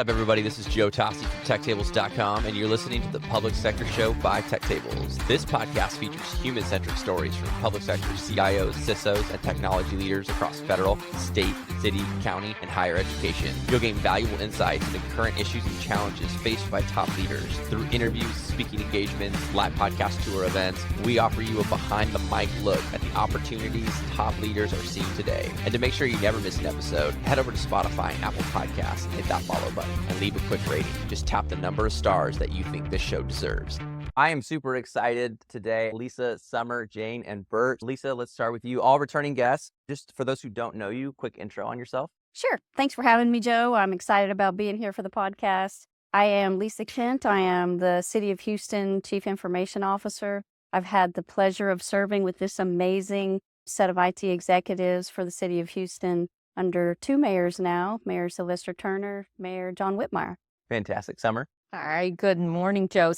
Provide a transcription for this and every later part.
What's up, everybody? This is Joe Tossi from TechTables.com, and you're listening to the Public Sector Show by Tech Tables. This podcast features human-centric stories from public sector CIOs, CXOs, and technology leaders across federal, state, city, county, and higher education. You'll gain valuable insights into current issues and challenges faced by top leaders. Through interviews, speaking engagements, live podcast tour events, we offer you a behind-the-mic look at the opportunities top leaders are seeing today. And to make sure you never miss an episode, head over to Spotify and Apple Podcasts and hit that follow button and leave a quick rating. Just tap the number of stars that you think this show deserves. I am super excited today. Lisa, Summer, Jane, and Bert. Lisa, let's start with you. All returning guests. Just for those who don't know you, quick intro on yourself. Sure. Thanks for having me, Joe. I'm excited about being here for the podcast. I am Lisa Kent. I am the City of Houston Chief Information Officer. I've had the pleasure of serving with this amazing set of IT executives for the City of Houston under two mayors now, Mayor Sylvester Turner, Mayor John Whitmire. Fantastic. Summer. All right. Good morning, Joe.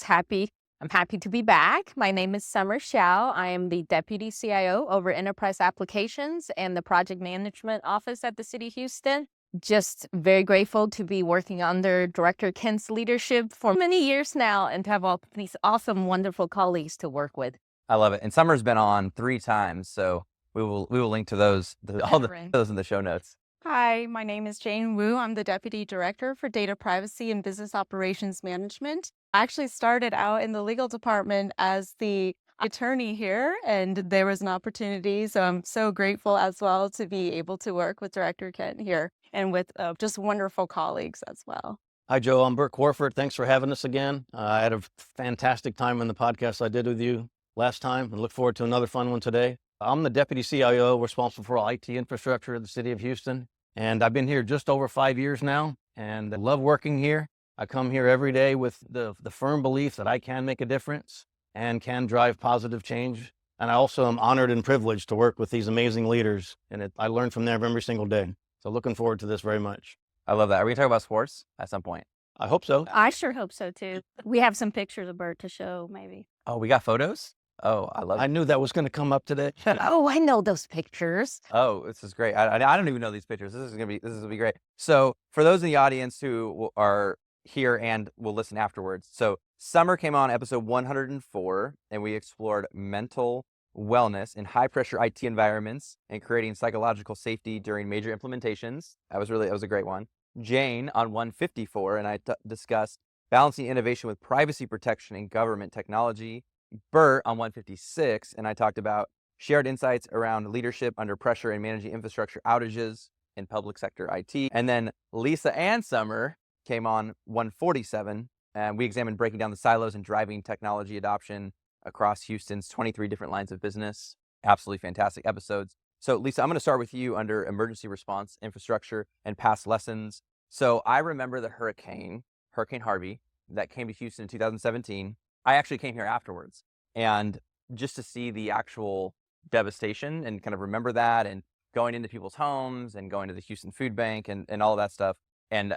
I'm happy to be back. My name is Summer Xiao. I am the Deputy CIO over Enterprise Applications and the Project Management Office at the City of Houston. Just very grateful to be working under Director Kent's leadership for many years now and to have all these awesome, wonderful colleagues to work with. I love it. And Summer's been on 3 times, so we will link to those in the show notes. Hi, my name is Jane Wu. I'm the Deputy Director for Data Privacy and Business Operations Management. I actually started out in the legal department as the attorney here, and there was an opportunity. So I'm so grateful as well to be able to work with Director Kent here and with just wonderful colleagues as well. Hi, Joe. I'm Bert Quarfordt. Thanks for having us again. I had a fantastic time in the podcast I did with you last time and look forward to another fun one today. I'm the Deputy CIO responsible for all IT infrastructure of the City of Houston. And I've been here just over 5 years now and I love working here. I come here every day with the firm belief that I can make a difference and can drive positive change. And I also am honored and privileged to work with these amazing leaders. And I learn from them every single day. So looking forward to this very much. I love that. Are we going to talk about sports at some point? I hope so. I sure hope so, too. We have some pictures of Bert to show, maybe. Oh, we got photos? Oh, I love it. I knew that was going to come up today. Oh, I know those pictures. Oh, this is great. I don't even know these pictures. This is gonna be great. So for those in the audience who are here and will listen afterwards, so Summer came on episode 104, and we explored mental wellness in high pressure IT environments and creating psychological safety during major implementations. That was a great one. Jane on 154, and I discussed balancing innovation with privacy protection in government technology. Bert on 156, and I talked about shared insights around leadership under pressure and managing infrastructure outages in public sector IT. And then Lisa and Summer came on 147, and we examined breaking down the silos and driving technology adoption across Houston's 23 different lines of business. Absolutely fantastic episodes. So Lisa, I'm going to start with you under emergency response infrastructure and past lessons. So I remember the Hurricane Harvey that came to Houston in 2017. I actually came here afterwards, and just to see the actual devastation and kind of remember that, and going into people's homes and going to the Houston Food Bank and all of that stuff. And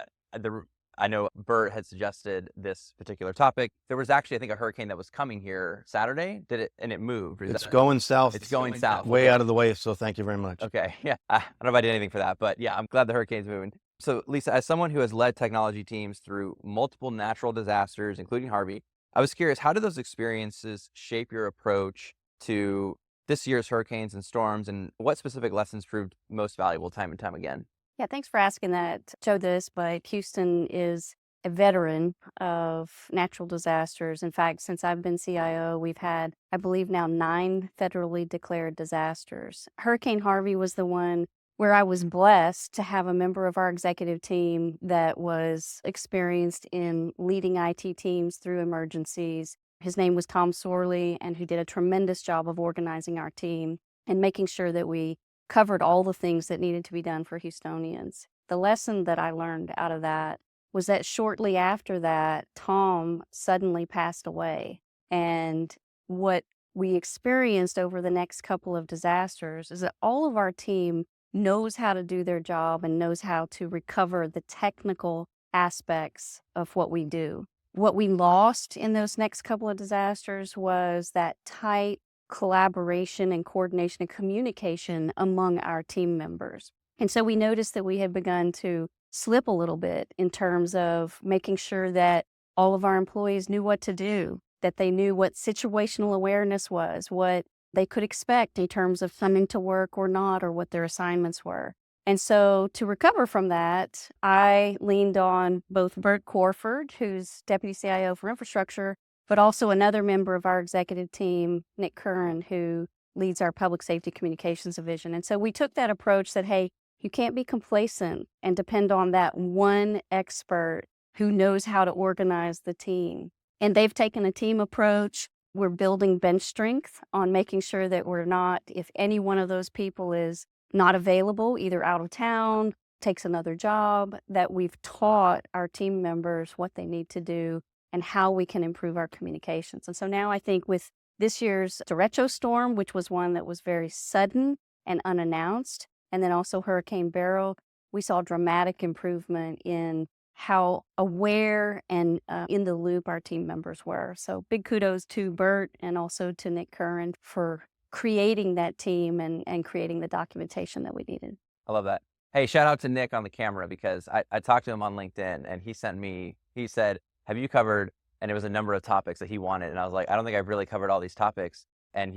I know Bert had suggested this particular topic. There was actually, I think, a hurricane that was coming here Saturday. And it moved? It's going south. It's going south. Way out of the way, so thank you very much. Okay, yeah. I don't know if I did anything for that, but yeah, I'm glad the hurricane's moving. So Lisa, as someone who has led technology teams through multiple natural disasters, including Harvey, I was curious, how did those experiences shape your approach to this year's hurricanes and storms, and what specific lessons proved most valuable time and time again? Yeah, thanks for asking that, Joe. But Houston is a veteran of natural disasters. In fact, since I've been CIO, we've had, I believe now, 9 federally declared disasters. Hurricane Harvey was the one where I was blessed to have a member of our executive team that was experienced in leading IT teams through emergencies. His name was Tom Sorley, and who did a tremendous job of organizing our team and making sure that we covered all the things that needed to be done for Houstonians. The lesson that I learned out of that was that shortly after that, Tom suddenly passed away. And what we experienced over the next couple of disasters is that all of our team knows how to do their job and knows how to recover the technical aspects of what we do. What we lost in those next couple of disasters was that tight collaboration and coordination and communication among our team members. And so we noticed that we had begun to slip a little bit in terms of making sure that all of our employees knew what to do, that they knew what situational awareness was, what they could expect in terms of coming to work or not, or what their assignments were. And so to recover from that, I leaned on both Bert Quarfordt, who's Deputy CIO for Infrastructure, but also another member of our executive team, Nick Curran, who leads our Public Safety Communications Division. And so we took that approach that, hey, you can't be complacent and depend on that one expert who knows how to organize the team. And they've taken a team approach. We're building bench strength on making sure that we're not, if any one of those people is not available, either out of town, takes another job, that we've taught our team members what they need to do and how we can improve our communications. And so now I think with this year's derecho storm, which was one that was very sudden and unannounced, and then also Hurricane Beryl, we saw dramatic improvement in how aware and in the loop our team members were. So big kudos to Bert and also to Nick Curran for creating that team and creating the documentation that we needed. I love that. Hey, shout out to Nick on the camera, because I talked to him on LinkedIn, and he said, have you covered, and it was a number of topics that he wanted. And I was like, I don't think I've really covered all these topics. And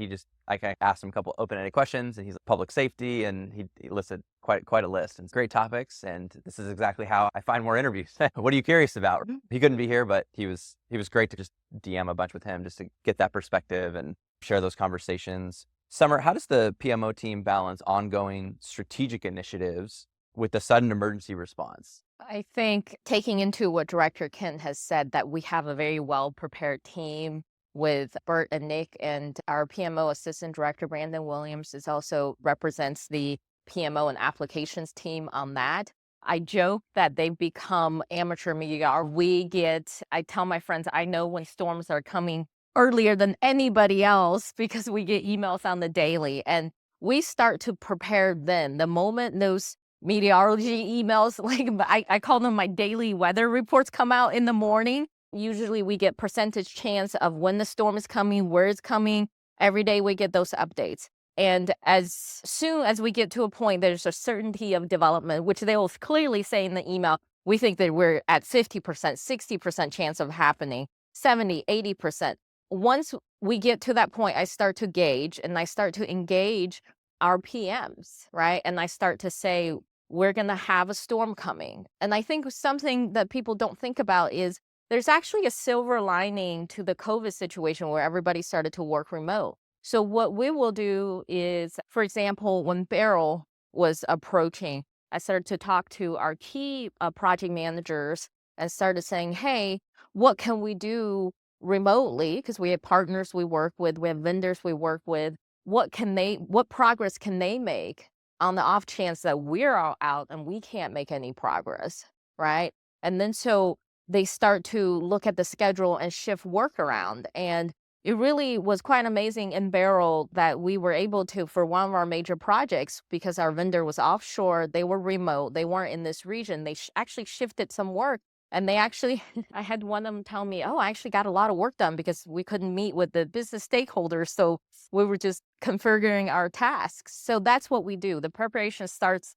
I kind of asked him a couple open-ended questions, and he's like, public safety, and he listed quite a list, and it's great topics. And this is exactly how I find more interviews. What are you curious about? He couldn't be here, but he was great to just DM a bunch with him just to get that perspective and share those conversations. Summer, how does the PMO team balance ongoing strategic initiatives with the sudden emergency response? I think taking into what Director Kent has said, that we have a very well-prepared team with Bert and Nick, and our PMO Assistant Director, Brandon Williams, also represents the PMO and applications team on that. I joke that they've become amateur media. I tell my friends, I know when storms are coming earlier than anybody else because we get emails on the daily, and we start to prepare then. The moment those meteorology emails, I call them my daily weather reports, come out in the morning, usually we get percentage chance of when the storm is coming, where it's coming. Every day we get those updates. And as soon as we get to a point, there's a certainty of development, which they will clearly say in the email, we think that we're at 50%, 60% chance of happening, 70, 80%. Once we get to that point, I start to gauge and I start to engage our PMs, right? And I start to say, we're going to have a storm coming. And I think something that people don't think about is there's actually a silver lining to the COVID situation where everybody started to work remote. So what we will do is, for example, when Beryl was approaching, I started to talk to our key project managers and started saying, hey, what can we do remotely? Because we have partners we work with, we have vendors we work with. What progress can they make on the off chance that we're all out and we can't make any progress, right? And then so they start to look at the schedule and shift work around. And it really was quite amazing in Beryl that we were able to, for one of our major projects, because our vendor was offshore, they were remote, they weren't in this region, they actually shifted some work. And they actually, I had one of them tell me, oh, I actually got a lot of work done because we couldn't meet with the business stakeholders. So we were just configuring our tasks. So that's what we do. The preparation starts,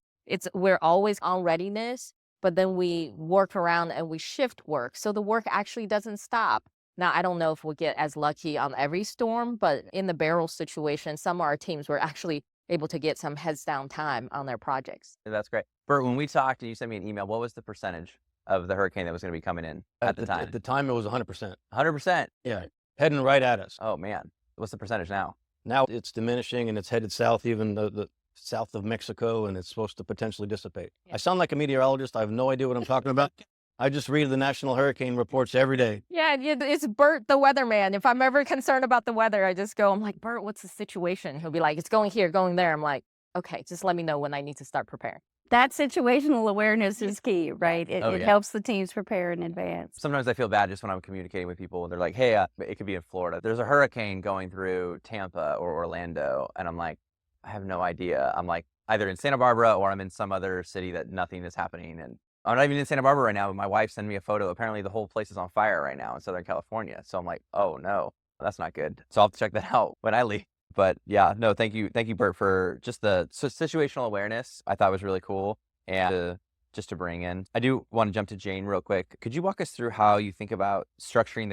we're always on readiness, but then we work around and we shift work. So the work actually doesn't stop. Now, I don't know if we'll get as lucky on every storm, but in the Beryl situation, some of our teams were actually able to get some heads down time on their projects. That's great. Bert, when we talked and you sent me an email, what was the percentage of the hurricane that was going to be coming in at the time? At the time, it was 100%. 100%? Yeah, heading right at us. Oh, man. What's the percentage now? Now it's diminishing and it's headed south, even the south of Mexico, and it's supposed to potentially dissipate. Yeah. I sound like a meteorologist. I have no idea what I'm talking about. I just read the national hurricane reports every day. Yeah, it's Bert, the weatherman. If I'm ever concerned about the weather, I'm like, Bert, what's the situation? He'll be like, it's going here, going there. I'm like, okay, just let me know when I need to start preparing. That situational awareness is key, right? It helps the teams prepare in advance. Sometimes I feel bad just when I'm communicating with people and they're like, hey, it could be in Florida. There's a hurricane going through Tampa or Orlando. And I'm like, I have no idea. I'm like either in Santa Barbara or I'm in some other city that nothing is happening. And I'm not even in Santa Barbara right now, but my wife sent me a photo. Apparently the whole place is on fire right now in Southern California. So I'm like, oh no, that's not good. So I'll have to check that out when I leave. But yeah, no, thank you, Bert, for just the situational awareness. I thought was really cool. And just to bring in. I do want to jump to Jane real quick. Could you walk us through how you think about structuring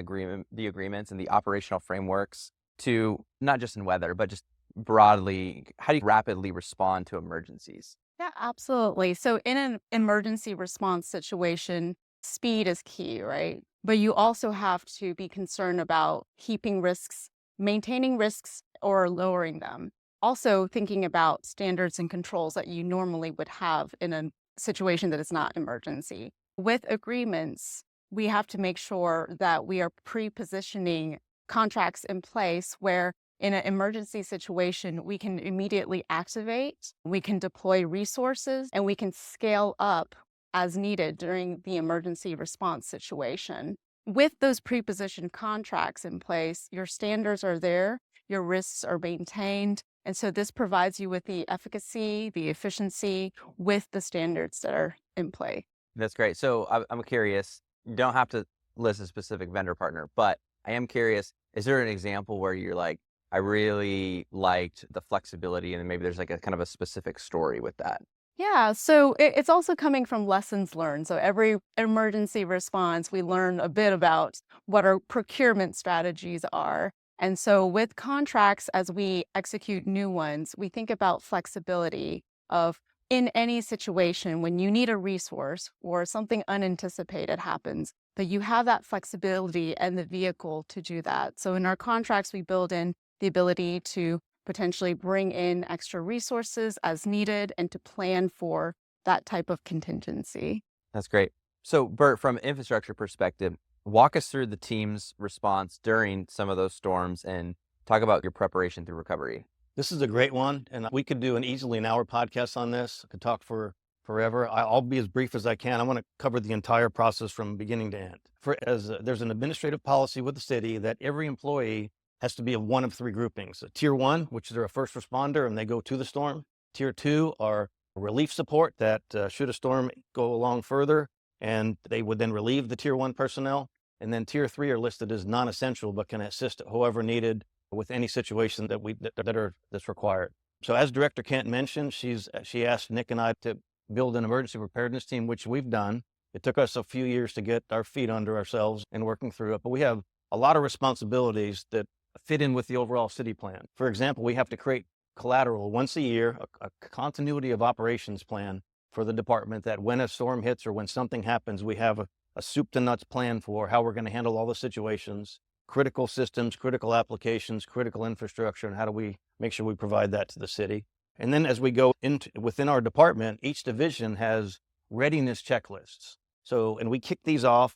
the agreements and the operational frameworks to not just in weather, but just broadly, how do you rapidly respond to emergencies? Yeah, absolutely. So in an emergency response situation, speed is key, right? But you also have to be concerned about keeping risks, maintaining risks, or lowering them. Also thinking about standards and controls that you normally would have in a situation that is not emergency. With agreements, we have to make sure that we are pre-positioning contracts in place where in an emergency situation, we can immediately activate, we can deploy resources, and we can scale up as needed during the emergency response situation. With those pre-positioned contracts in place, your standards are there, your risks are maintained, and so this provides you with the efficacy, the efficiency with the standards that are in play. That's great. So I'm curious, you don't have to list a specific vendor partner, but I am curious, is there an example where you're like, I really liked the flexibility and maybe there's like a kind of a specific story with that? Yeah, so it's also coming from lessons learned. So every emergency response, we learn a bit about what our procurement strategies are. And so with contracts, as we execute new ones, we think about flexibility of in any situation when you need a resource or something unanticipated happens, that you have that flexibility and the vehicle to do that. So in our contracts, we build in the ability to potentially bring in extra resources as needed and to plan for that type of contingency. That's great. So Bert, from an infrastructure perspective, walk us through the team's response during some of those storms and talk about your preparation through recovery. This is a great one, and we could do easily an hour podcast on this. I could talk for forever. I'll be as brief as I can. I want to cover the entire process from beginning to end. There's an administrative policy with the city that every employee has to be of one of three groupings. Tier 1, which is a first responder, and they go to the storm. Tier 2 are relief support that should a storm go along further, and they would then relieve the Tier 1 personnel. And then Tier 3 are listed as non-essential, but can assist whoever needed with any situation that's required. So as Director Kent mentioned, she asked Nick and I to build an emergency preparedness team, which we've done. It took us a few years to get our feet under ourselves and working through it, but we have a lot of responsibilities that fit in with the overall city plan. For example, we have to create collateral once a year, a continuity of operations plan for the department that when a storm hits or when something happens, we have a soup to nuts plan for how we're going to handle all the situations, critical systems, critical applications, critical infrastructure, and how do we make sure we provide that to the city. And then as we go within our department, each division has readiness checklists. So, and we kick these off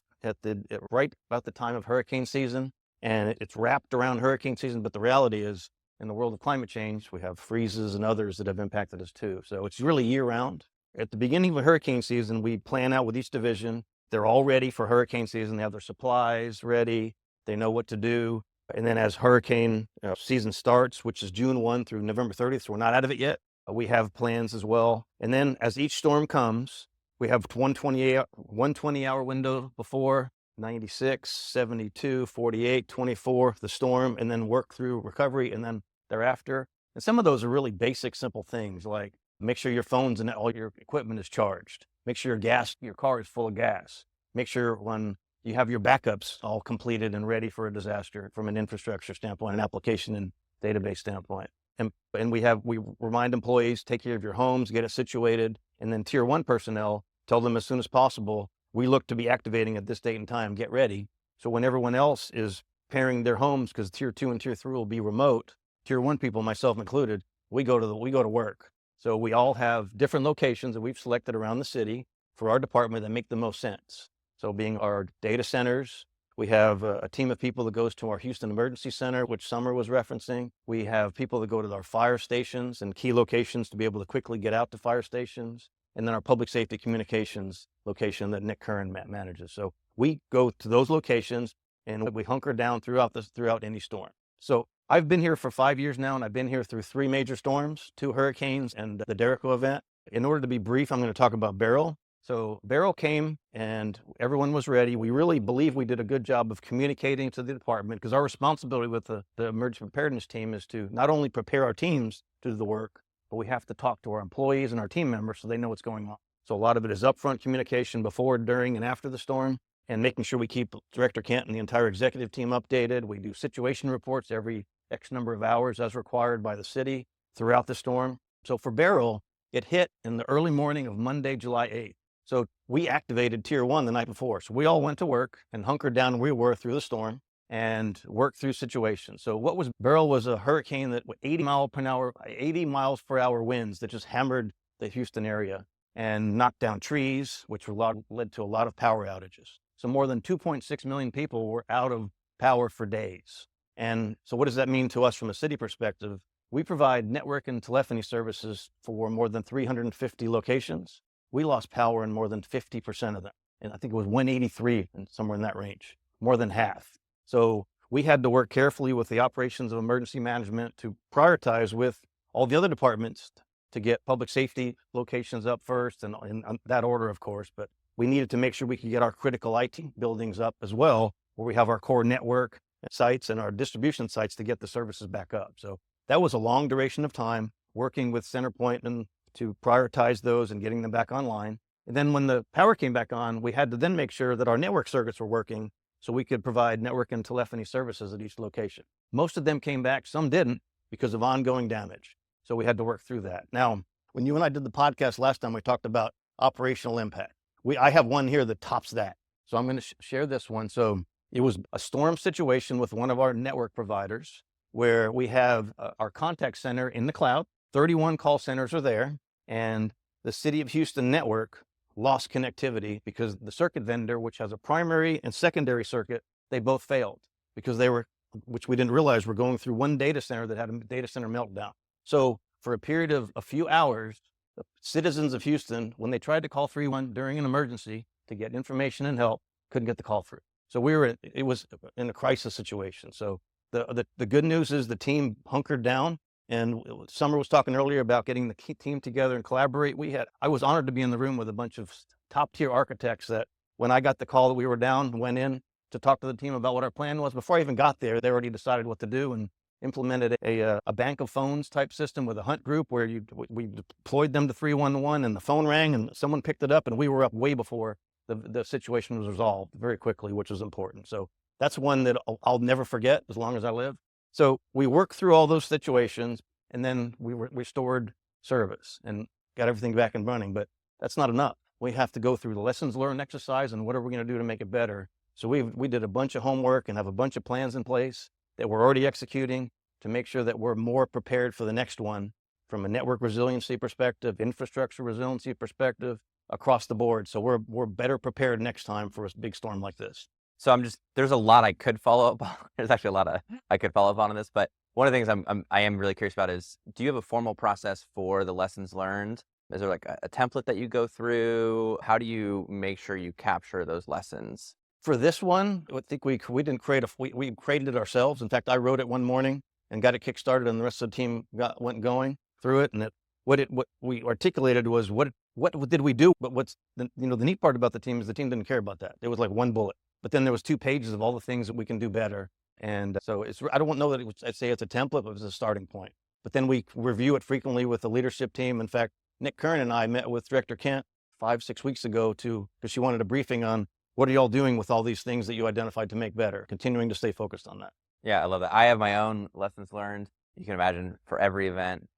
right about the time of hurricane season, and it's wrapped around hurricane season. But the reality is, in the world of climate change, we have freezes and others that have impacted us too. So it's really year round. At the beginning of hurricane season, we plan out with each division. They're all ready for hurricane season. They have their supplies ready. They know what to do. And then as hurricane season starts, which is June 1 through November 30th, so we're not out of it yet, we have plans as well. And then as each storm comes, we have 120-hour window before, 96, 72, 48, 24, the storm, and then work through recovery and then thereafter. And some of those are really basic, simple things like make sure your phones and all your equipment is charged. Make sure your car is full of gas. Make sure when you have your backups all completed and ready for a disaster from an infrastructure standpoint, an application and database standpoint. And we remind employees, take care of your homes, get it situated. And then Tier 1 personnel, tell them as soon as possible, we look to be activating at this date and time, get ready. So when everyone else is preparing their homes, because Tier 2 and Tier 3 will be remote, Tier 1 people, myself included, we go to work. So we all have different locations that we've selected around the city for our department that make the most sense. So being our data centers, we have a team of people that goes to our Houston Emergency Center, which Summer was referencing. We have people that go to our fire stations and key locations to be able to quickly get out to fire stations. And then our public safety communications location that Nick Curran manages. So we go to those locations and we hunker down throughout any storm. So I've been here for 5 years now, and I've been here through 3 major storms, 2 hurricanes, and the Derico event. In order to be brief, I'm going to talk about Beryl. So Beryl came and everyone was ready. We really believe we did a good job of communicating to the department because our responsibility with the emergency preparedness team is to not only prepare our teams to do the work, but we have to talk to our employees and our team members so they know what's going on. So a lot of it is upfront communication before, during, and after the storm, and making sure we keep Director Kent and the entire executive team updated. We do situation reports every X number of hours as required by the city throughout the storm. So for Beryl, it hit in the early morning of Monday, July 8th. So we activated Tier 1 the night before. So we all went to work and hunkered down where we were through the storm and worked through situations. So what was Beryl was a hurricane that with 80 miles per hour winds that just hammered the Houston area and knocked down trees, which led to a lot of power outages. So more than 2.6 million people were out of power for days. And so what does that mean to us from a city perspective? We provide network and telephony services for more than 350 locations. We lost power in more than 50% of them. And I think it was 183 and somewhere in that range, more than half. So we had to work carefully with the operations of emergency management to prioritize with all the other departments to get public safety locations up first, and in that order, of course. But we needed to make sure we could get our critical IT buildings up as well, where we have our core network sites and our distribution sites to get the services back up. So that was a long duration of time working with CenterPoint and to prioritize those and getting them back online. And then when the power came back on, we had to then make sure that our network circuits were working so we could provide network and telephony services at each location. Most of them came back, some didn't because of ongoing damage. So we had to work through that. Now, when you and I did the podcast last time, we talked about operational impact. I have one here that tops that. So I'm going to share this one. So it was a storm situation with one of our network providers where we have our contact center in the cloud. 31 call centers are there, and the City of Houston network lost connectivity because the circuit vendor, which has a primary and secondary circuit, they both failed because they were, which we didn't realize, were going through one data center that had a data center meltdown. So for a period of a few hours, the citizens of Houston, when they tried to call 311 during an emergency to get information and help, couldn't get the call through. So it was in a crisis situation. So the good news is the team hunkered down. And Summer was talking earlier about getting the key team together and collaborate. I was honored to be in the room with a bunch of top tier architects that when I got the call that we were down, went in to talk to the team about what our plan was. Before I even got there, they already decided what to do and implemented a bank of phones type system with a hunt group where we deployed them to 311 and the phone rang and someone picked it up and we were up way before the situation was resolved very quickly, which was important. So that's one that I'll never forget as long as I live. So we worked through all those situations and then we restored service and got everything back and running, but that's not enough. We have to go through the lessons learned exercise and what are we going to do to make it better. So we did a bunch of homework and have a bunch of plans in place that we're already executing to make sure that we're more prepared for the next one from a network resiliency perspective, infrastructure resiliency perspective, across the board. So we're better prepared next time for a big storm like this. So there's a lot I could follow up on. There's actually a lot I could follow up on this, but one of the things I am really curious about is, do you have a formal process for the lessons learned? Is there like a template that you go through? How do you make sure you capture those lessons? For this one, I think we didn't create we created it ourselves. In fact, I wrote it one morning and got it kickstarted, and the rest of the team went going through it. And what we articulated was what did we do? But what's the neat part about the team is the team didn't care about that. It was like one bullet. But then there was 2 pages of all the things that we can do better. And so I don't know that I'd say it's a template, but it's a starting point. But then we review it frequently with the leadership team. In fact, Nick Kern and I met with Director Kent 5-6 weeks ago because she wanted a briefing on what are y'all doing with all these things that you identified to make better, continuing to stay focused on that. Yeah, I love that. I have my own lessons learned. You can imagine for every event,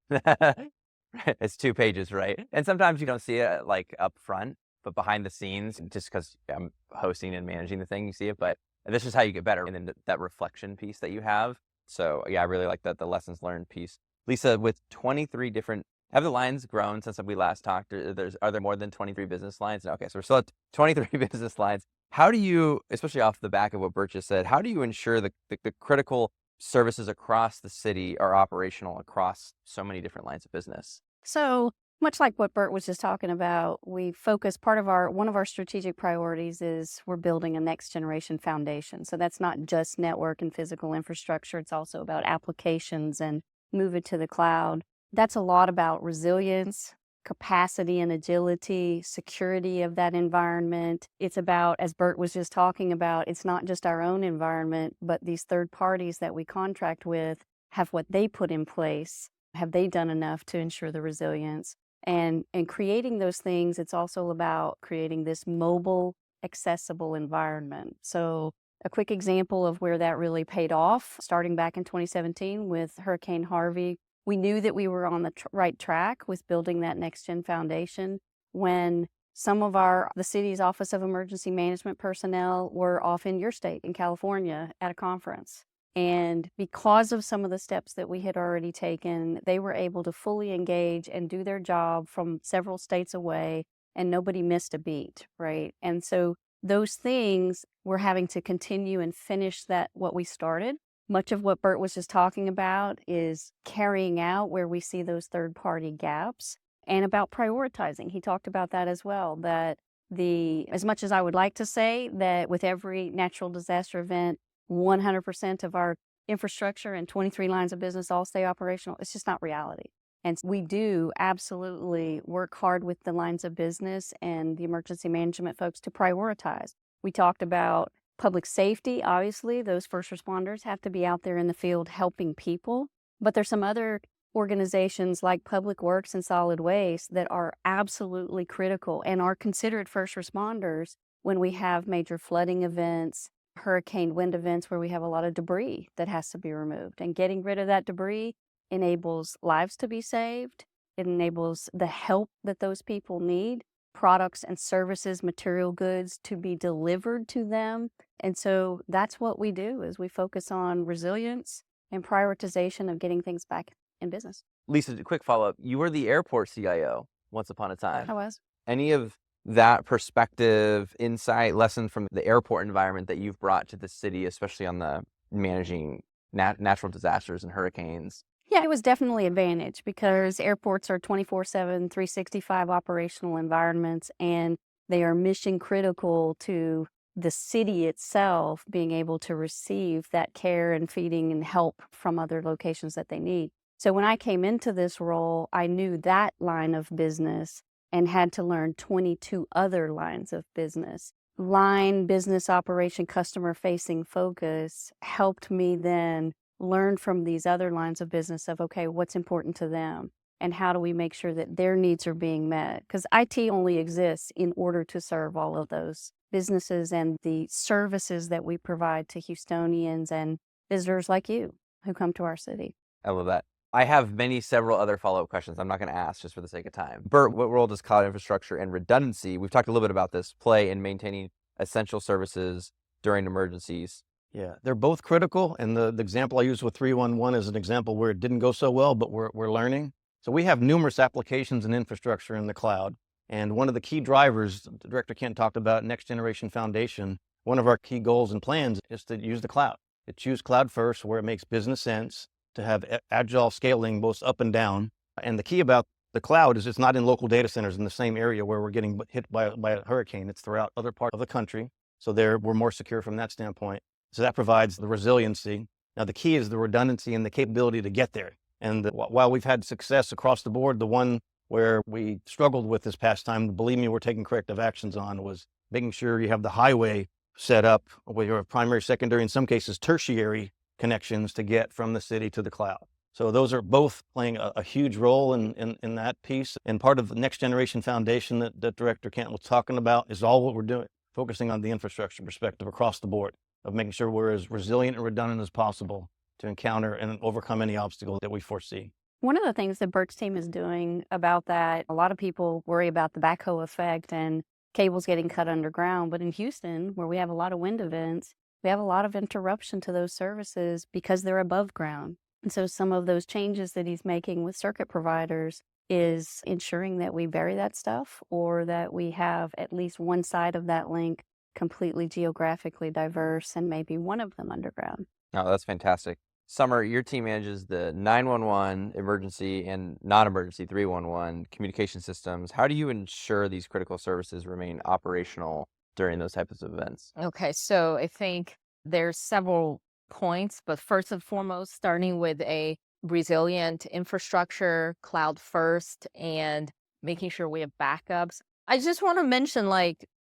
it's 2 pages, right? And sometimes you don't see it like up front, but behind the scenes, just because I'm hosting and managing the thing, you see it. But this is how you get better. And then that reflection piece that you have. So yeah, I really like that, the lessons learned piece. Lisa, with 23 different, have the lines grown since we last talked? Are there more than 23 business lines? Okay, so we're still at 23 business lines. How do you, especially off the back of what Bert just said, how do you ensure the critical services across the city are operational across so many different lines of business? So much like what Bert was just talking about, we focus one of our strategic priorities is we're building a next generation foundation. So that's not just network and physical infrastructure. It's also about applications and move it to the cloud. That's a lot about resilience, capacity and agility, security of that environment. It's about, as Bert was just talking about, it's not just our own environment, but these third parties that we contract with have what they put in place. Have they done enough to ensure the resilience? And creating those things, it's also about creating this mobile, accessible environment. So a quick example of where that really paid off, starting back in 2017 with Hurricane Harvey, we knew that we were on the right track with building that next-gen foundation when some of the city's Office of Emergency Management personnel were off in your state, in California, at a conference. And because of some of the steps that we had already taken, they were able to fully engage and do their job from several states away, and nobody missed a beat, right? And so those things, we're having to continue and finish what we started. Much of what Bert was just talking about is carrying out where we see those third-party gaps and about prioritizing. He talked about that as well, that as much as I would like to say that with every natural disaster event, 100% of our infrastructure and 23 lines of business all stay operational, it's just not reality. And we do absolutely work hard with the lines of business and the emergency management folks to prioritize. We talked about public safety. Obviously, those first responders have to be out there in the field helping people. But there's some other organizations like Public Works and Solid Waste that are absolutely critical and are considered first responders when we have major flooding events, hurricane wind events where we have a lot of debris that has to be removed. And getting rid of that debris enables lives to be saved. It enables the help that those people need, products and services, material goods to be delivered to them. And so that's what we do, is we focus on resilience and prioritization of getting things back in business. Lisa, a quick follow-up. You were the airport CIO once upon a time. I was. Any of that perspective, insight, lesson from the airport environment that you've brought to the city, especially on the managing natural disasters and hurricanes? Yeah, it was definitely an advantage because airports are 24/7, 365 operational environments, and they are mission critical to the city itself being able to receive that care and feeding and help from other locations that they need. So when I came into this role, I knew that line of business and had to learn 22 other lines of business. Line business operation, customer facing focus helped me then learn from these other lines of business of, okay, what's important to them and how do we make sure that their needs are being met? Because IT only exists in order to serve all of those businesses and the services that we provide to Houstonians and visitors like you who come to our city. I love that. I have several other follow-up questions I'm not going to ask just for the sake of time. Bert, what role does cloud infrastructure and redundancy, we've talked a little bit about this, play in maintaining essential services during emergencies? Yeah, they're both critical. And the example I used with 311 is an example where it didn't go so well, but we're learning. So we have numerous applications and infrastructure in the cloud. And one of the key drivers, Director Kent talked about, Next Generation Foundation, one of our key goals and plans is to use the cloud. To choose cloud first where it makes business sense, to have agile scaling both up and down. And the key about the cloud is it's not in local data centers in the same area where we're getting hit by a hurricane. It's throughout other parts of the country. So we're more secure from that standpoint. So that provides the resiliency. Now the key is the redundancy and the capability to get there. And while we've had success across the board, the one where we struggled with this past time, believe me, we're taking corrective actions on, was making sure you have the highway set up where you have primary, secondary, in some cases tertiary connections to get from the city to the cloud. So those are both playing a huge role in that piece. And part of the Next Generation Foundation that Director Kent was talking about is all what we're doing, focusing on the infrastructure perspective across the board, of making sure we're as resilient and redundant as possible to encounter and overcome any obstacle that we foresee. One of the things that Bert's team is doing about that, a lot of people worry about the backhoe effect and cables getting cut underground. But in Houston, where we have a lot of wind events, we have a lot of interruption to those services because they're above ground. And so some of those changes that he's making with circuit providers is ensuring that we bury that stuff or that we have at least one side of that link completely geographically diverse and maybe one of them underground. Oh, that's fantastic. Summer, your team manages the 911 emergency and non-emergency 311 communication systems. How do you ensure these critical services remain operational during those types of events? Okay, so I think there's several points, but first and foremost, starting with a resilient infrastructure, cloud first, and making sure we have backups. I just want to mention,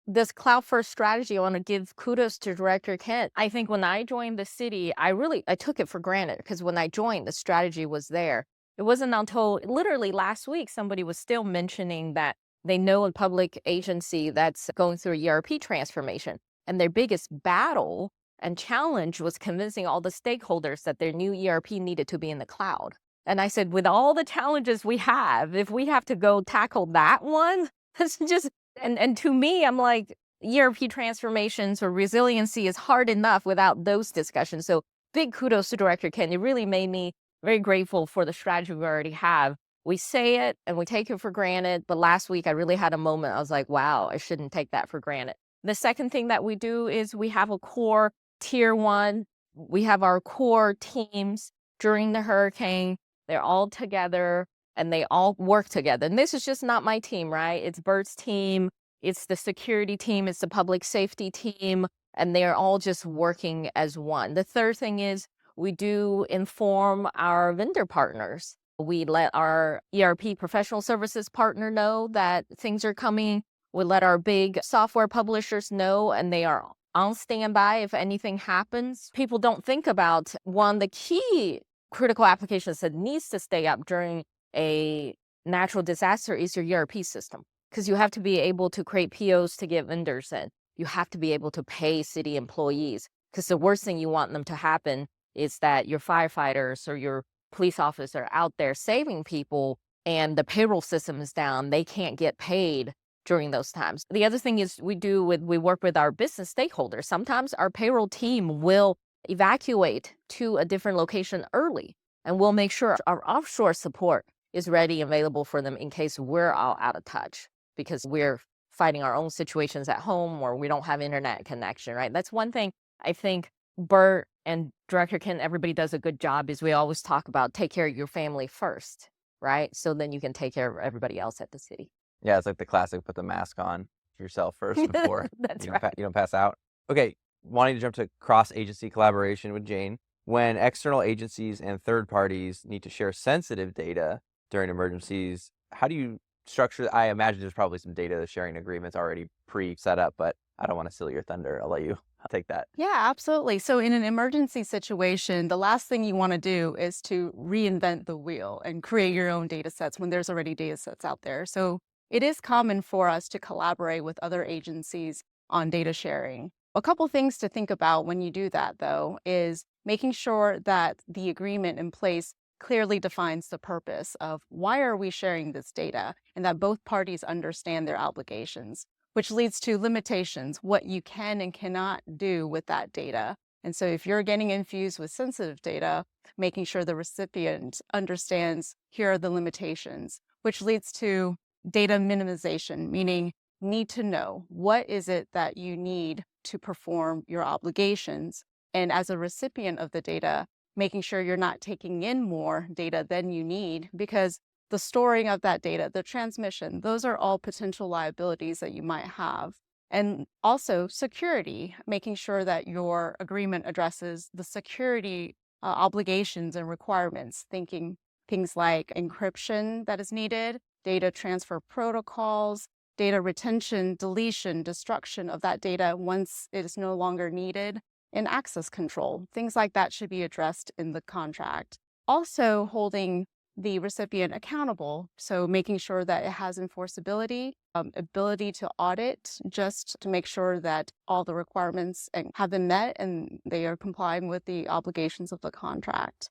this cloud first strategy, I want to give kudos to Director Kent. I think when I joined the city, I took it for granted because when I joined, the strategy was there. It wasn't until literally last week somebody was still mentioning that they know a public agency that's going through a ERP transformation, and their biggest battle and challenge was convincing all the stakeholders that their new ERP needed to be in the cloud. And I said, with all the challenges we have, if we have to go tackle that one, it's just, and to me, I'm like, ERP transformations or resiliency is hard enough without those discussions. So big kudos to Director Ken. It really made me very grateful for the strategy we already have. We say it and we take it for granted, but last week I really had a moment. I was like, wow, I shouldn't take that for granted. The second thing that we do is we have a core tier 1. We have our core teams during the hurricane. They're all together and they all work together. And this is just not my team, right? It's Bert's team. It's the security team. It's the public safety team. And they're all just working as one. The third thing is we do inform our vendor partners. We let our ERP professional services partner know that things are coming. We let our big software publishers know, and they are on standby if anything happens. People don't think about one, the key critical applications that needs to stay up during a natural disaster is your ERP system, because you have to be able to create POs to get vendors in. You have to be able to pay city employees, because the worst thing you want them to happen is that your firefighters or your police officers are out there saving people and the payroll system is down. They can't get paid during those times. The other thing is we work with our business stakeholders. Sometimes our payroll team will evacuate to a different location early, and we'll make sure our offshore support is ready and available for them in case we're all out of touch because we're fighting our own situations at home or we don't have internet connection, right? That's one thing I think Bert and Director Ken, everybody does a good job, is we always talk about take care of your family first, right? So then you can take care of everybody else at the city. Yeah, it's like the classic, put the mask on yourself first before That's you right. don't pass out. Okay, wanting to jump to cross-agency collaboration with Jane. When external agencies and third parties need to share sensitive data during emergencies, how do you structure? I imagine there's probably some data sharing agreements already pre-set up, but I don't want to steal your thunder. I'll let you take that. Yeah, absolutely. So in an emergency situation, the last thing you want to do is to reinvent the wheel and create your own data sets when there's already data sets out there. So it is common for us to collaborate with other agencies on data sharing. A couple things to think about when you do that, though, is making sure that the agreement in place clearly defines the purpose of why are we sharing this data, and that both parties understand their obligations, which leads to limitations, what you can and cannot do with that data. And so if you're getting infused with sensitive data, making sure the recipient understands here are the limitations, which leads to data minimization, meaning need to know what is it that you need to perform your obligations. And as a recipient of the data, making sure you're not taking in more data than you need, because the storing of that data, the transmission, those are all potential liabilities that you might have. And also security, making sure that your agreement addresses the security obligations and requirements, thinking things like encryption that is needed, data transfer protocols, data retention, deletion, destruction of that data once it is no longer needed, and access control. Things like that should be addressed in the contract. Also holding the recipient accountable, so making sure that it has enforceability, ability to audit, just to make sure that all the requirements have been met and they are complying with the obligations of the contract.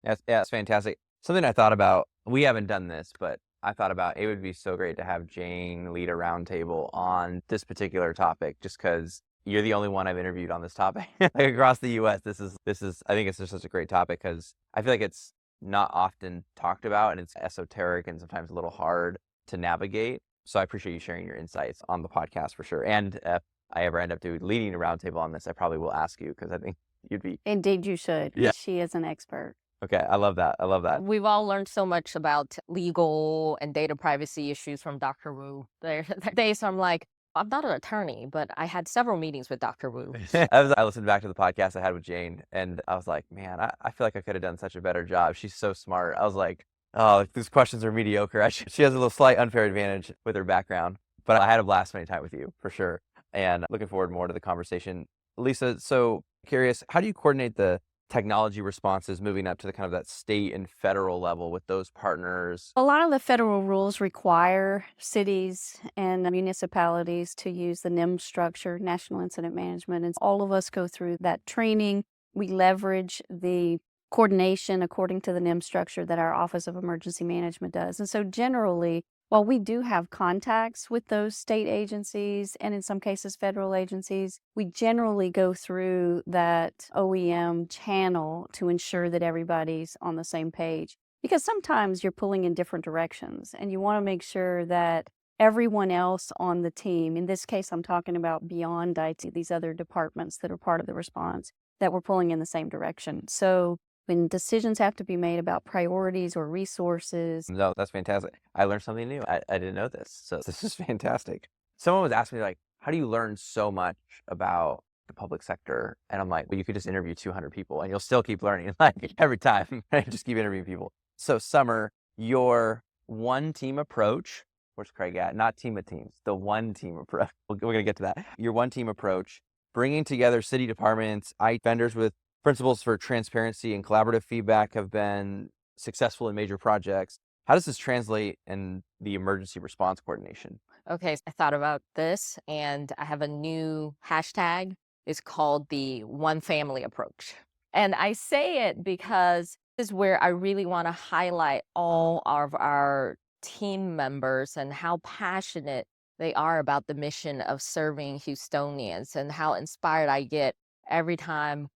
That's fantastic. Something I thought about, we haven't done this, but I thought about it would be so great to have Jane lead a roundtable on this particular topic, just because you're the only one I've interviewed on this topic like across the U.S. This is I think it's just such a great topic because I feel like it's not often talked about and it's esoteric and sometimes a little hard to navigate. So I appreciate you sharing your insights on the podcast for sure. And if I ever end up leading a roundtable on this, I probably will ask you because I think you'd be. Indeed, you should. Yeah. She is an expert. Okay, I love that. I love that. We've all learned so much about legal and data privacy issues from Dr. Wu. There are days I'm like, I'm not an attorney, but I had several meetings with Dr. Wu. I listened back to the podcast I had with Jane, and I was like, man, I feel like I could have done such a better job. She's so smart. I was like, oh, these questions are mediocre. She has a little slight unfair advantage with her background, but I had a blast spending time with you for sure. And looking forward more to the conversation. Lisa, so curious, how do you coordinate the technology responses moving up to the kind of that state and federal level with those partners? A lot of the federal rules require cities and municipalities to use the NIM structure, National Incident Management, and all of us go through that training. We leverage the coordination according to the NIM structure that our Office of Emergency Management does. And so generally, while we do have contacts with those state agencies and in some cases federal agencies, we generally go through that OEM channel to ensure that everybody's on the same page. Because sometimes you're pulling in different directions and you want to make sure that everyone else on the team, in this case, I'm talking about beyond IT, these other departments that are part of the response, that we're pulling in the same direction. So when decisions have to be made about priorities or resources. No, that's fantastic. I learned something new. I didn't know this. So this is fantastic. Someone was asking me, like, how do you learn so much about the public sector? And I'm like, well, you could just interview 200 people and you'll still keep learning, like, every time. Right? Just keep interviewing people. So Summer, your one team approach, where's Craig at? Not team of teams, the one team approach. We're going to get to that. Your one team approach, bringing together city departments, IT vendors with principles for transparency and collaborative feedback have been successful in major projects. How does this translate in the emergency response coordination? Okay, I thought about this and I have a new hashtag. It's called the one family approach. And I say it because this is where I really want to highlight all of our team members and how passionate they are about the mission of serving Houstonians and how inspired I get every time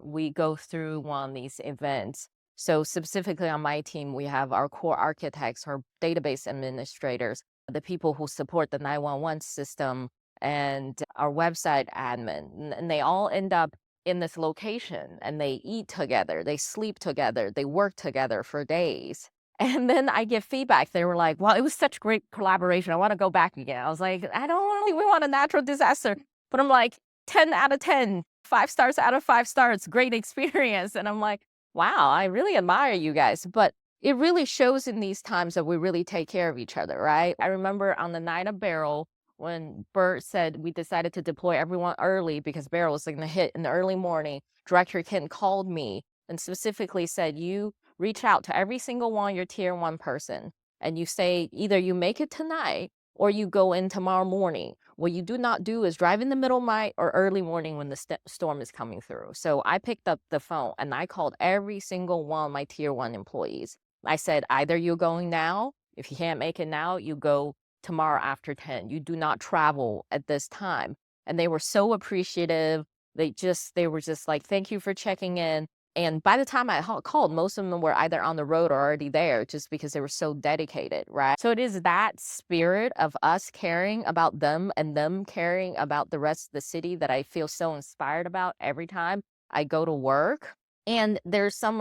we go through one of these events. So specifically on my team, we have our core architects, our database administrators, the people who support the 911 system, and our website admin. And they all end up in this location and they eat together, they sleep together, they work together for days. And then I get feedback. They were like, well, it was such great collaboration. I want to go back again. I was like, I don't really want a natural disaster. But I'm like, 10 out of 10, 5 stars out of 5 stars, great experience. And I'm like, wow, I really admire you guys. But it really shows in these times that we really take care of each other, right? I remember on the night of Beryl, when Bert said we decided to deploy everyone early because Beryl was going to hit in the early morning, Director Kent called me and specifically said, you reach out to every single one, your tier 1 person, and you say either you make it tonight or you go in tomorrow morning. What you do not do is drive in the middle of night or early morning when the storm is coming through. So I picked up the phone and I called every single one of my tier 1 employees. I said, either you're going now, if you can't make it now, you go tomorrow after 10. You do not travel at this time. And they were so appreciative. They were just like, thank you for checking in. And by the time I called, most of them were either on the road or already there just because they were so dedicated, right? So it is that spirit of us caring about them and them caring about the rest of the city that I feel so inspired about every time I go to work. And there's some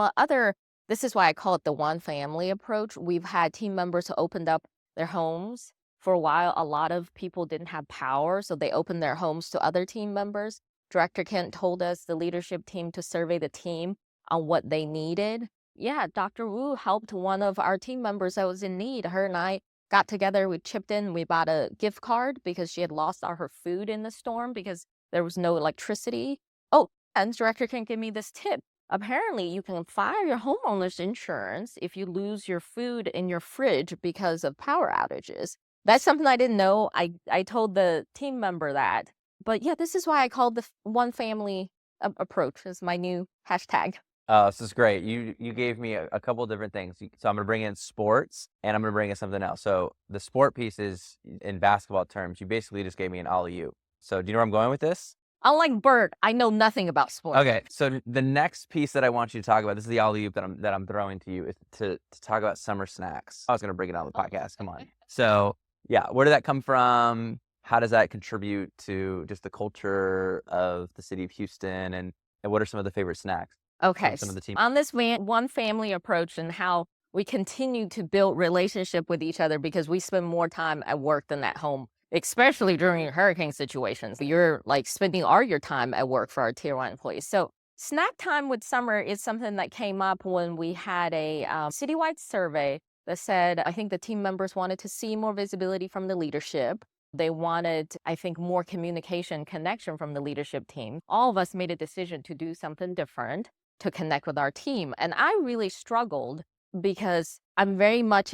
this is why I call it the one family approach. We've had team members who opened up their homes. For a while, a lot of people didn't have power, so they opened their homes to other team members. Director Kent told us, the leadership team, to survey the team on what they needed. Yeah, Dr. Wu helped one of our team members that was in need. Her and I got together, we chipped in, we bought a gift card because she had lost all her food in the storm because there was no electricity. Oh, and Director Kent gave me this tip. Apparently, you can file your homeowner's insurance if you lose your food in your fridge because of power outages. That's something I didn't know. I told the team member that. But yeah, this is why I called the one family approach is my new hashtag. This is great. You gave me a couple of different things. So I'm going to bring in sports and I'm going to bring in something else. So the sport piece is, in basketball terms, you basically just gave me an alley-oop. So do you know where I'm going with this? Unlike Bert, I know nothing about sports. Okay, so the next piece that I want you to talk about, this is the alley-oop that I'm throwing to you, is to talk about summer snacks. I was going to bring it on the podcast. Come on. So yeah, where did that come from? How does that contribute to just the culture of the city of Houston? And what are some of the favorite snacks? Okay, Some of the team. on this one family approach and how we continue to build relationship with each other because we spend more time at work than at home, especially during hurricane situations. You're like spending all your time at work for our tier 1 employees. So snack time with summer is something that came up when we had a citywide survey that said, I think the team members wanted to see more visibility from the leadership. They wanted, I think, more communication connection from the leadership team. All of us made a decision to do something different. to connect with our team. And I really struggled because I'm very much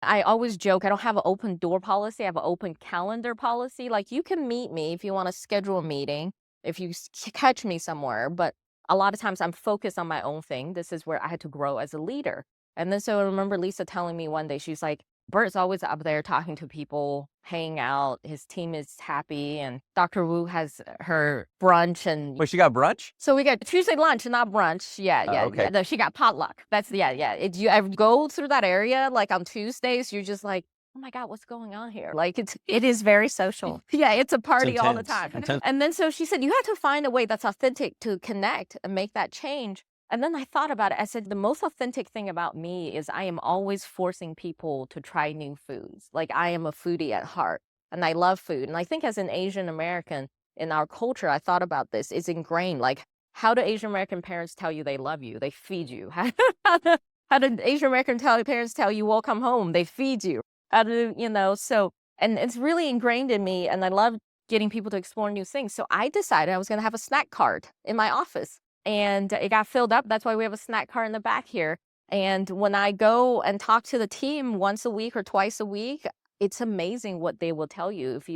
I always joke, I don't have an open door policy. I have an open calendar policy. Like, you can meet me if you want to schedule a meeting, if you catch me somewhere. But a lot of times I'm focused on my own thing. This is where I had to grow as a leader. And then so I remember Lisa telling me one day, she's like, Bert's always up there talking to people, hanging out. His team is happy. And Dr. Wu has her brunch. And Wait, she got brunch? so we got Tuesday lunch, not brunch. Yeah, Oh, yeah, okay. yeah. No, she got potluck. That's, yeah. You ever go through that area, like on Tuesdays, you're just like, oh my God, what's going on here? Like, It is very social. yeah, it's a party all the intense. time. Intense. And then so she said, you have to find a way that's authentic to connect and make that change. And then I thought about it. I said, the most authentic thing about me is I am always forcing people to try new foods. Like, I am a foodie at heart and I love food. And I think as an Asian American in our culture, I thought about this, it's ingrained. Like, how do Asian American parents tell you they love you? They feed you. How do Asian American parents tell you welcome home? They feed you. How do, so, and it's really ingrained in me. And I love getting people to explore new things. So I decided I was going to have a snack cart in my office. And it got filled up. That's why we have a snack cart in the back here. And when I go and talk to the team once a week or twice a week, it's amazing what they will tell you. If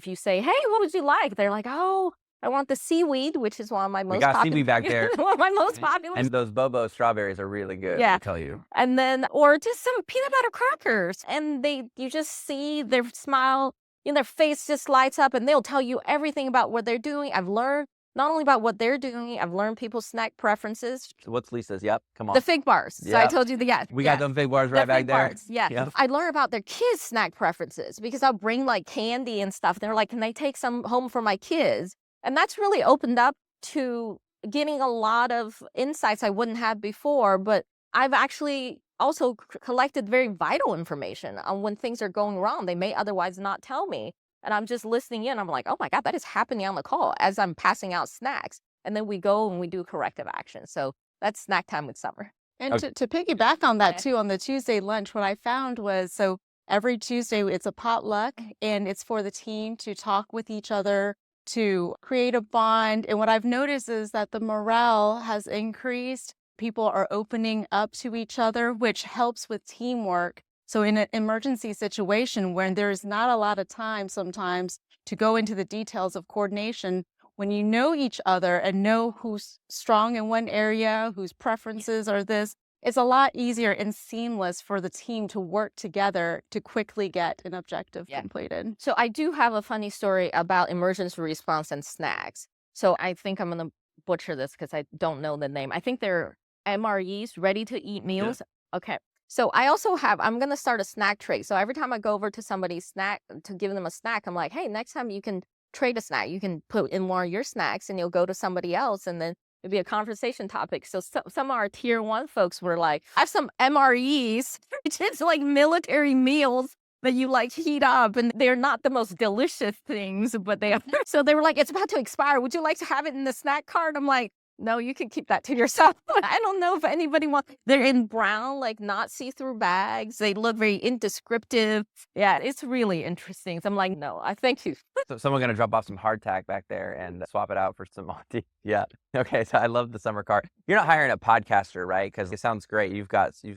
you say, hey, what would you like? They're like, oh, I want the seaweed, which is one of my most We got popular. seaweed back there. One of my most popular. And those Bobo strawberries are really good, Yeah. I tell you. And then, or just some peanut butter crackers. And you just see their smile, their face just lights up, and they'll tell you everything about what they're doing. I've learned not only about what they're doing, I've learned people's snack preferences. So what's Lisa's? Yep, come on. The fig bars. So I Yep. told you We got them big bars right the back fig there. bars, yeah. Yep. I learn about their kids' snack preferences because I'll bring like candy and stuff. They're like, can I take some home for my kids? And that's really opened up to getting a lot of insights I wouldn't have before. But I've actually also collected very vital information on when things are going wrong. They may otherwise not tell me. And I'm just listening in. I'm like, oh my God, that is happening on the call as I'm passing out snacks. And then we go and we do corrective action. So that's snack time with Summer. And Okay. to piggyback on that Okay. too, on the Tuesday lunch, what I found was, so every Tuesday it's a potluck and it's for the team to talk with each other, to create a bond. And what I've noticed is that the morale has increased. People are opening up to each other, which helps with teamwork. So in an emergency situation where there's not a lot of time sometimes to go into the details of coordination, when you know each other and know who's strong in one area, whose preferences are this, it's a lot easier and seamless for the team to work together to quickly get an objective Yeah. completed. So I do have a funny story about emergency response and snacks. So I think I'm going to butcher this because I don't know the name. I think they're MREs, ready to eat meals. Okay. So I'm going to start a snack trade. So every time I go over to somebody's snack to give them a snack, I'm like, hey, next time you can trade a snack. You can put in more of your snacks and you'll go to somebody else and then it'll be a conversation topic. So some of our tier 1 folks were like, I have some MREs, which is like military meals that you like heat up, and they're not the most delicious things, but they are. So they were like, it's about to expire. Would you like to have it in the snack cart? I'm like, no, you can keep that to yourself. I don't know if anybody wants. They're in brown, like not see-through bags. They look very indescriptive. Yeah, it's really interesting. So I'm like, no, I thank you. So someone's gonna drop off some hardtack back there and swap it out for some Monty. Yeah. Okay. So I love the summer cart. You're not hiring a podcaster, right? Because it sounds great.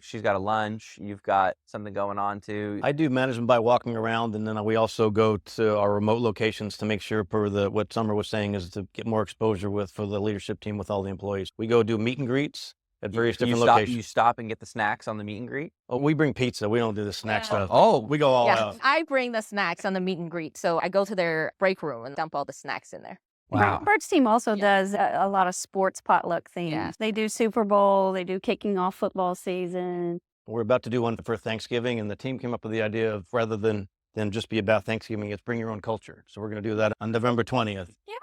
She's got a lunch. You've got something going on too. I do management by walking around, and then we also go to our remote locations to make sure, what Summer was saying, is to get more exposure for the leadership team with all the employees. We go do meet and greets at various different locations. You stop and get the snacks on the meet and greet. Oh, we bring pizza. We don't do the snack Yeah. stuff. Oh, We go all Yeah, out. I bring the snacks on the meet and greet. So I go to their break room and dump all the snacks in there. wow. Bert's team also Yeah. does a lot of sports potluck things. Yeah. They do Super Bowl, they do kicking off football season. We're about to do one for Thanksgiving, and the team came up with the idea of, rather than just be about Thanksgiving, it's bring your own culture. So we're going to do that on November 20th. Yeah.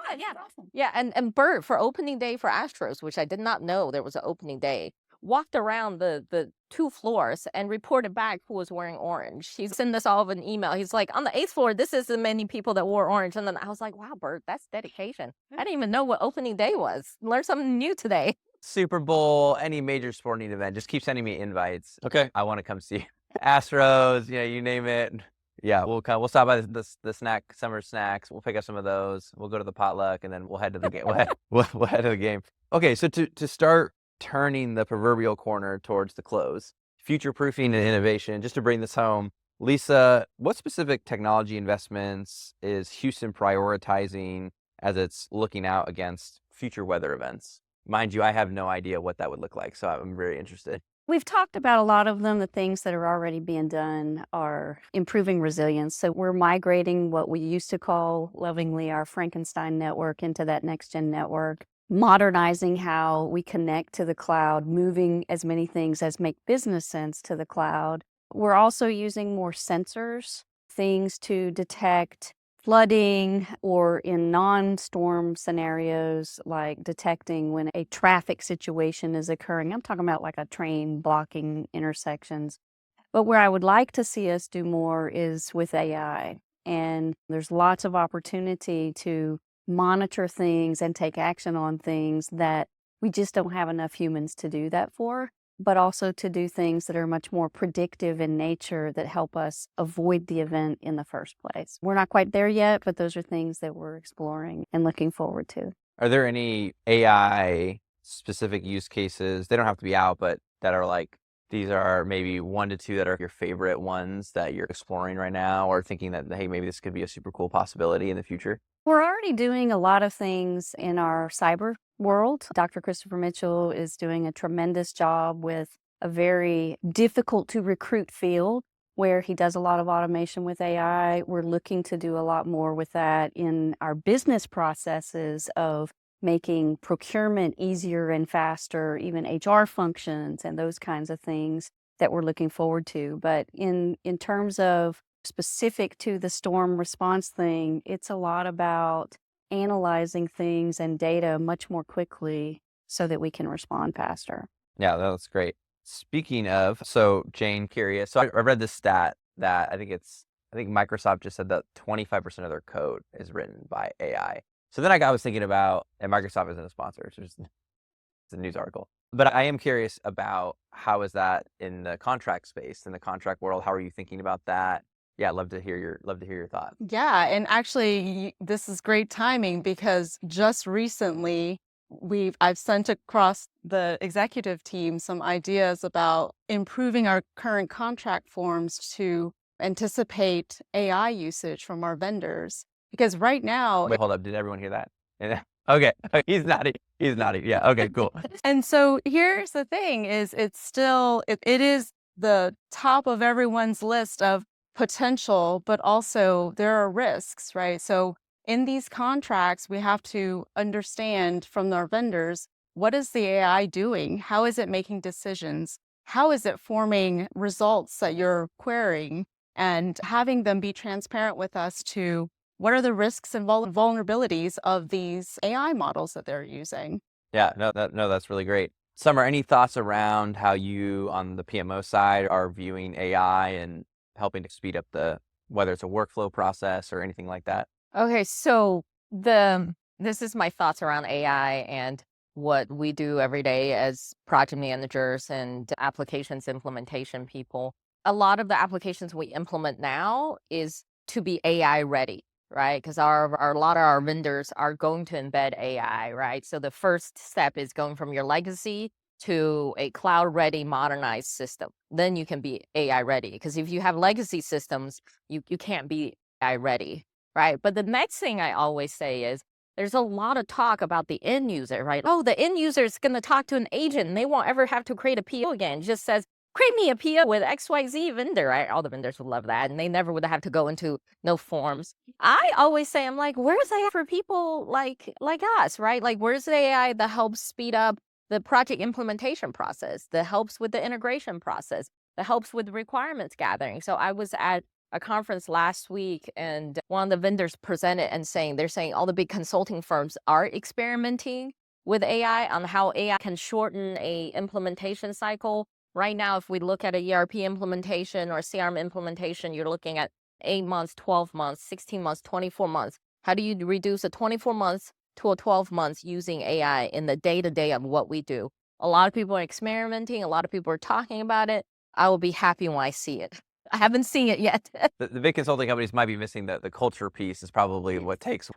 Yeah, and Bert, for opening day for Astros, which I did not know there was an opening day, walked around the 2 floors and reported back who was wearing orange. He sent us all of an email. He's like, on the 8th floor, this is the many people that wore orange. And then I was like, wow, Bert, that's dedication. I didn't even know what opening day was. Learned something new today. Super Bowl, any major sporting event, just keep sending me invites. Okay. I want to come see Astros, you name it. Yeah, we'll stop by the summer snacks. We'll pick up some of those. We'll go to the potluck, and then we'll head to the game. We'll head to the game. Okay, so to start turning the proverbial corner towards the close, future proofing and innovation, just to bring this home, Lisa, what specific technology investments is Houston prioritizing as it's looking out against future weather events? Mind you, I have no idea what that would look like, so I'm very interested. We've talked about a lot of them. The things that are already being done are improving resilience. So we're migrating what we used to call lovingly our Frankenstein network into that next-gen network, modernizing how we connect to the cloud, moving as many things as make business sense to the cloud. We're also using more sensors, things to detect flooding, or in non-storm scenarios, like detecting when a traffic situation is occurring. I'm talking about like a train blocking intersections. But where I would like to see us do more is with AI. And there's lots of opportunity to monitor things and take action on things that we just don't have enough humans to do that for, but also to do things that are much more predictive in nature that help us avoid the event in the first place. We're not quite there yet, but those are things that we're exploring and looking forward to. Are there any AI specific use cases? They don't have to be out, but that are like, these are maybe 1 to 2 that are your favorite ones that you're exploring right now, or thinking that, hey, maybe this could be a super cool possibility in the future? We're already doing a lot of things in our cyber world. Dr. Christopher Mitchell is doing a tremendous job with a very difficult to recruit field where he does a lot of automation with AI. We're looking to do a lot more with that in our business processes of making procurement easier and faster, even HR functions and those kinds of things that we're looking forward to. But in terms of specific to the storm response thing, it's a lot about analyzing things and data much more quickly so that we can respond faster. Yeah, that's great. Speaking of, so Jane, curious. So I read this stat that I think Microsoft just said that 25% of their code is written by AI. So then I was thinking about, and Microsoft isn't a sponsor, so it's a news article. But I am curious about how is that in the contract space, in the contract world? How are you thinking about that? Yeah, I'd love to hear your thoughts. Yeah, and actually, this is great timing because just recently I've sent across the executive team some ideas about improving our current contract forms to anticipate AI usage from our vendors. Because right now, Wait, hold up. Did everyone hear that? Yeah. Okay. He's nodding. Yeah. Okay, cool. and so here's the thing is it is the top of everyone's list of potential, but also there are risks, right? So in these contracts, we have to understand from our vendors, what is the AI doing? How is it making decisions? How is it forming results that you're querying? And having them be transparent with us to what are the risks and vulnerabilities of these AI models that they're using? Yeah, no, that's really great. Summer, any thoughts around how you, on the PMO side, are viewing AI and helping to speed up whether it's a workflow process or anything like that? Okay, so this is my thoughts around AI and what we do every day as project managers and applications implementation people. A lot of the applications we implement now is to be AI ready, right? Because a lot of our vendors are going to embed AI, right? So the first step is going from your legacy to a cloud-ready, modernized system. Then you can be AI ready. Because if you have legacy systems, you can't be AI ready, right? But the next thing I always say is, there's a lot of talk about the end user, right? Oh, the end user is going to talk to an agent and they won't ever have to create a PO again. It just says, create me a PO with XYZ vendor, right? All the vendors would love that. And they never would have to go into no forms. I always say, I'm like, where's AI for people like us, right? Like, where's the AI that helps speed up the project implementation process, that helps with the integration process, that helps with requirements gathering? So I was at a conference last week and one of the vendors presented and they're saying all the big consulting firms are experimenting with AI on how AI can shorten a implementation cycle. Right now, if we look at a ERP implementation or CRM implementation, you're looking at 8 months, 12 months, 16 months, 24 months. How do you reduce a 24 months to a 12 months using AI in the day-to-day of what we do? A lot of people are experimenting. A lot of people are talking about it. I will be happy when I see it. I haven't seen it yet. The big consulting companies might be missing the culture piece is probably why it takes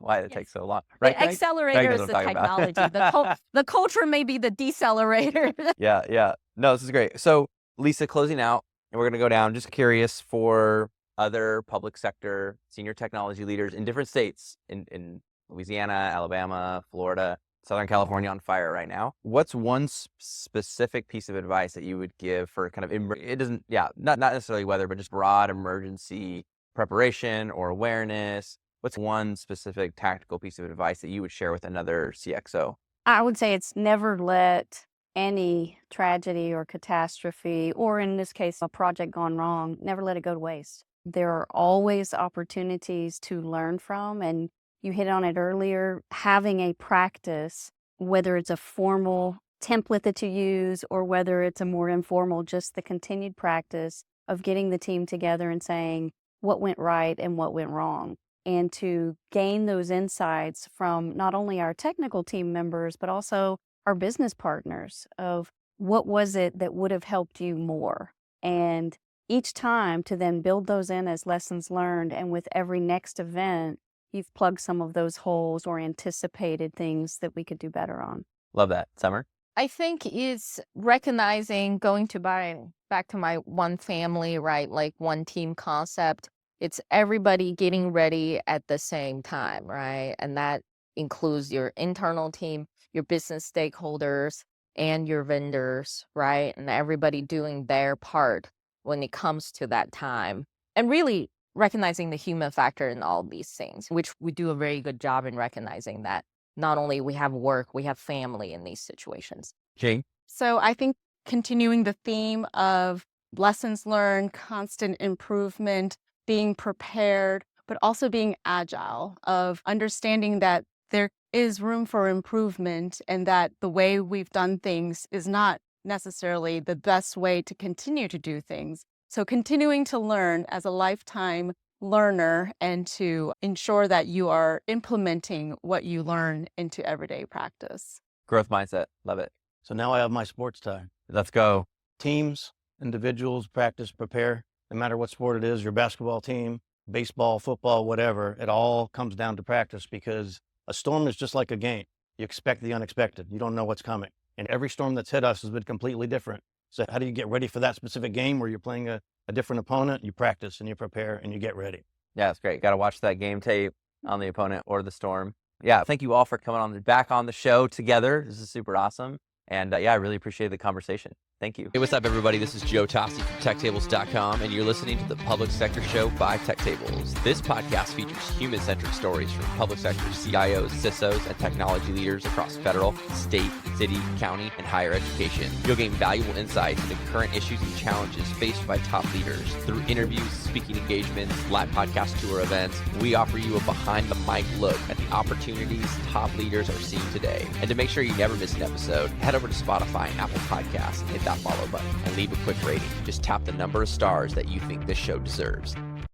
so long. The Right, Greg? accelerator Greg knows is the what I'm talking technology. about. The culture may be the decelerator. Yeah. No, this is great. So, Lisa, closing out, and we're going to go down. Just curious for other public sector senior technology leaders in different states, in Louisiana, Alabama, Florida, Southern California on fire right now. What's one specific piece of advice that you would give for kind of, it doesn't, not necessarily weather, but just broad emergency preparation or awareness? What's one specific tactical piece of advice that you would share with another CXO? I would say it's never let any tragedy or catastrophe, or in this case, a project gone wrong, never let it go to waste. There are always opportunities to learn from, and you hit on it earlier, having a practice, whether it's a formal template that you use or whether it's a more informal, just the continued practice of getting the team together and saying what went right and what went wrong. And to gain those insights from not only our technical team members, but also our business partners of what was it that would have helped you more. And each time to then build those in as lessons learned. And with every next event, you've plugged some of those holes or anticipated things that we could do better on. Love that. Summer? I think it's recognizing, back to my one family, right? Like one team concept. It's everybody getting ready at the same time, right? And that includes your internal team, your business stakeholders, and your vendors, right? And everybody doing their part when it comes to that time. And really recognizing the human factor in all these things, which we do a very good job in recognizing that not only we have work, we have family in these situations. Jane? So I think continuing the theme of lessons learned, constant improvement, being prepared, but also being agile, of understanding that there is room for improvement and that the way we've done things is not necessarily the best way to continue to do things. So continuing to learn as a lifetime learner and to ensure that you are implementing what you learn into everyday practice. Growth mindset. Love it. So now I have my sports time. Let's go. Teams, individuals, practice, prepare. No matter what sport it is, your basketball team, baseball, football, whatever, it all comes down to practice, because a storm is just like a game. You expect the unexpected. You don't know what's coming. And every storm that's hit us has been completely different. So how do you get ready for that specific game where you're playing a different opponent? You practice and you prepare and you get ready. Yeah, that's great. Got to watch that game tape on the opponent or the storm. Yeah, thank you all for coming back on the show together. This is super awesome. And I really appreciate the conversation. Thank you. Hey, what's up, everybody? This is Joe Tossi from TechTables.com, and you're listening to the Public Sector Show by Tech Tables. This podcast features human-centric stories from public sector CIOs, CISOs, and technology leaders across federal, state, city, county, and higher education. You'll gain valuable insights into current issues and challenges faced by top leaders. Through interviews, speaking engagements, live podcast tour events, we offer you a behind-the-mic look at the opportunities top leaders are seeing today. And to make sure you never miss an episode, head over to Spotify and Apple Podcasts and hit that follow button and leave a quick rating. Just tap the number of stars that you think this show deserves.